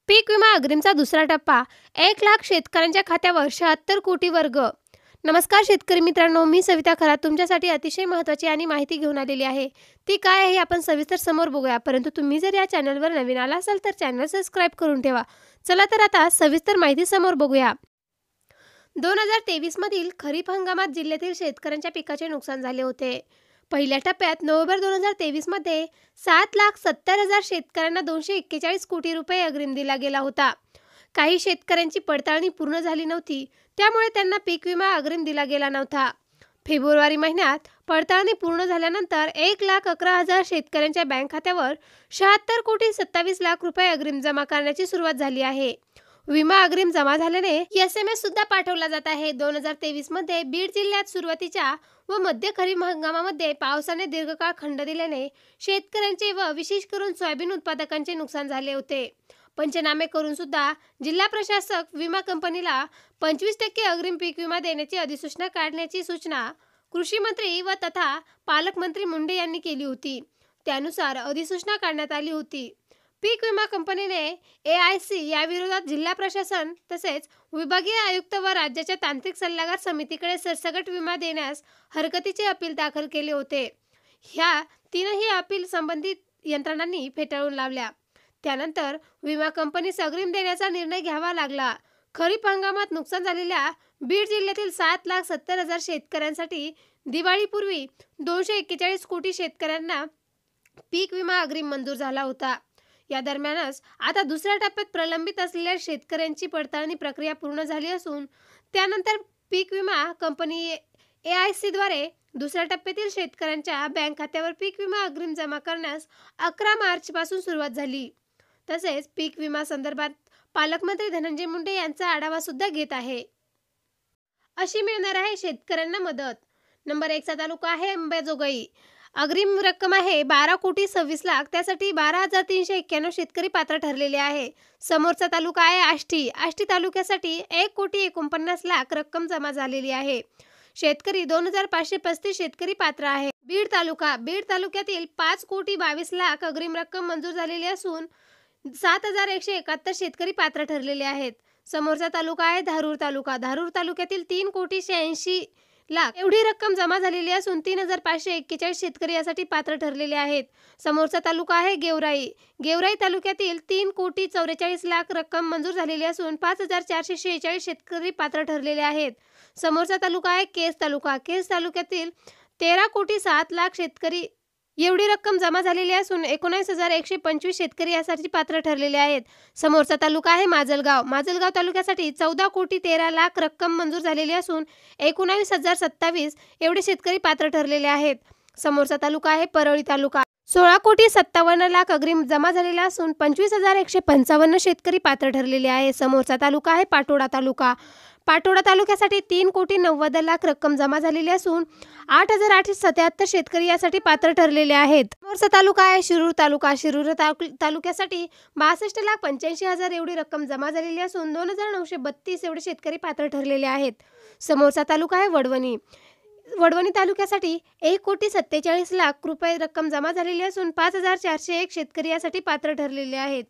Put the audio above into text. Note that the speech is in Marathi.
पीक विमा अग्रिमचा दुसरा टप्पा 1,00,000 शेतकऱ्यांच्या खात्यावर 76 कोटी वर्ग. नमस्कार शेतकरी मित्रांनो, मी सविता खरात तुमच्यासाठी अतिशय महत्त्वाची आणि माहिती घेऊन आलेली आहे. ती काय आहे हे आपण सविस्तर समोर बघूया. परंतु तुम्ही जर या चॅनलवर नवीन आला असाल तर चॅनल सबस्क्राईब करून ठेवा. चला तर आता सविस्तर माहिती समोर बघूया. 2023 मधील खरीप हंगामात जिल्ह्यातील शेतकऱ्यांच्या पिकाचे नुकसान झाले होते. पहिल्या टप्प्यात नोव्हेंबर 2023 मध्ये 7,70,000 शेतकऱ्यांना 241 कोटी रुपये अग्रिम दिला गेला होता. काही शेतकऱ्यांची पडताळणी पूर्ण झाली नव्हती, त्यामुळे त्यांना पीक विमा अग्रिम दिला गेला नव्हता. फेब्रुवारी महिन्यात पडताळणी पूर्ण झाल्यानंतर 1,11,000 शेतकऱ्यांच्या बँक खात्यावर 76 कोटी 27 लाख रुपये अग्रिम जमा करण्याची सुरुवात झाली आहे. विमा अग्रिम जमा झाल्याने SMS सुद्धा पाठवला जात आहे. 2023 मध्ये बीड जिल्ह्यात सुरुवातीच्या व मध्य खरीप हंगामामध्ये पावसाने दीर्घकाळ खंड दिल्याने शेतकऱ्यांचे व विशेष करून सोयाबीन उत्पादकांचे नुकसान झाले होते. पंचनामे करून सुद्धा जिल्हा प्रशासक विमा कंपनीला 25% अग्रिम पीक विमा देण्याची अधिसूचना काढण्याची सूचना कृषी मंत्री व तथा पालकमंत्री मुंडे यांनी केली होती. त्यानुसार अधिसूचना काढण्यात आली होती. पीक विमा कंपनीने AIC याविरोधात जिल्हा प्रशासन तसेच विभागीय आयुक्त व राज्याच्या तांत्रिक सल्लागार समितीकडे सरसकट विमा देण्यास हरकतीचे अपील दाखल केले होते. ह्या तीनही अपील संबंधित यंत्रणांनी फेटाळून लावल्या. त्यानंतर विमा कंपनीस अग्रिम देण्याचा निर्णय घ्यावा लागला. खरीप हंगामात नुकसान झालेल्या बीड जिल्ह्यातील 7,70,000 शेतकऱ्यांसाठी दिवाळीपूर्वी 241 कोटी शेतकऱ्यांना पीक विमा अग्रिम मंजूर झाला होता. या दरम्यानच आता दुसऱ्या टप्प्यात प्रलंबित असलेल्या शेतकऱ्यांची पडताळणी प्रक्रिया पूर्ण झाली असून त्यानंतर पीक विमा कंपनी AIC द्वारे दुसऱ्या टप्प्यातील शेतकऱ्यांच्या बँक खात्यावर पीक विमा अग्रिम जमा करण्यास 11 मार्च पासून सुरुवात झाली. तसेच पीक विमा संदर्भात पालकमंत्री धनंजय मुंडे यांचा आढावा सुद्धा घेत आहे. अशी मिळणार आहे शेतकऱ्यांना मदत. नंबर 1 चा तालुका आहे अंबाजोगाई. अग्रिम रक्कम आहे 12 कोटी 26 लाख. त्यासाठी 12,391 शेतकरी पात्र ठरलेले आहे. समोरचा तालुका आहे आष्टी. आष्टी तालुक्यासाठी 1 कोटी 49 लाख रक्कम जमा झालेली आहे. शेतकरी 2,535 शेतकरी पात्र आहे. बीड तालुका. बीड तालुक्यातील 5 कोटी 22 लाख अग्रिम रक्कम मंजूर झालेली असून 7,171 शेतकरी पात्र ठरलेले आहेत. समोरचा तालुका आहे धारूर तालुका. धारूर तालुक्यातील 3 कोटी 86 लाख एवढी रक्कम जमा झालेली असून 3,541 शेतकरी यासाठी पात्र ठरलेले आहेत. समोरचा तालुका आहे गेवराई. गेवराई तालुक्यातील 3 कोटी 44 लाख रक्कम मंजूर झालेली असून 5,446 शेतकरी पात्र ठरलेले आहेत. समोरचा तालुका आहे केज तालुका. केज तालुक्यातील 13 कोटी 7 लाख शेतकरी एवढी रक्कम जमा झालेली असून 19,125 शेतकरी यासाठी पात्र ठरलेले आहेत. समोरचा तालुका आहे माजलगाव. माजलगाव तालुक्यासाठी 14 कोटी 13 लाख रक्कम मंजूर झालेली असून 19,027 एवढे शेतकरी पात्र ठरलेले आहेत. समोरचा तालुका आहे परळी तालुका. 16 कोटी 57 लाख अग्रिम जमा झालेला असून 25,155 शेतकरी पात्र ठरलेले आहे. समोरचा तालुका आहे पाटोडा तालुका. पाटोडा तालुक्यासाठी 3 कोटी 90 लाख रक्कम जमा झालेली असून 8,877 शेतकरी यासाठी पात्र ठरलेले आहेत. समोरचा तालुका आहे शिरूर तालुका. शिरूर तालुक्यासाठी 62,85,000 एवढी रक्कम जमा झालेली असून 2,932 एवढे शेतकरी पात्र ठरलेले आहेत. समोरचा तालुका आहे वडवणी. वडवणी तालुक्यासाठी 1 कोटी 47 लाख रुपये रक्कम जमा झालेली असून 5,401 शेतकरी यासाठी पात्र ठरलेले आहेत.